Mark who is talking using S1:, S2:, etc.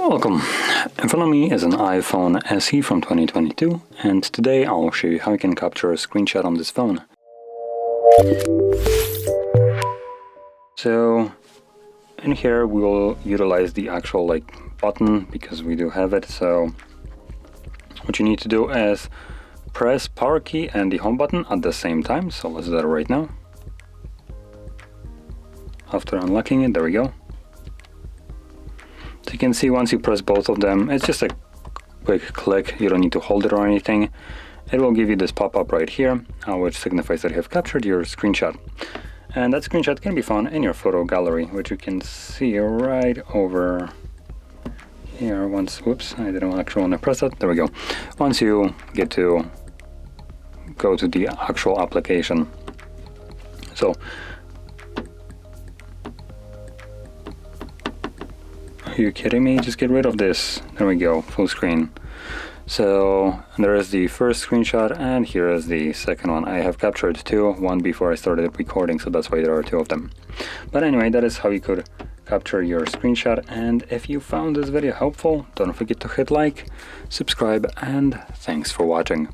S1: Welcome! In front of me is an iPhone SE from 2022, and today I'll show you how you can capture a screenshot on this phone. So in here we will utilize the actual button because we do have it. So what you need to do is press power key and the home button at the same time. So let's do that right now. After unlocking it, there we go. So you can see once you press both of them, it's just a quick click. You don't need to hold it or anything. It will give you this pop-up right here, which signifies that you have captured your screenshot. And that screenshot can be found in your photo gallery, which you can see right over here. Whoops, I didn't actually want to press that. There we go. Once you get to go to the actual application. So are you kidding me? Just get rid of this. There we go, full screen. So there is the first screenshot and here is the second one. I have captured two, one before I started recording, so that's why there are two of them. But anyway, that is how you could capture your screenshot. And if you found this video helpful, don't forget to hit like, subscribe, and thanks for watching.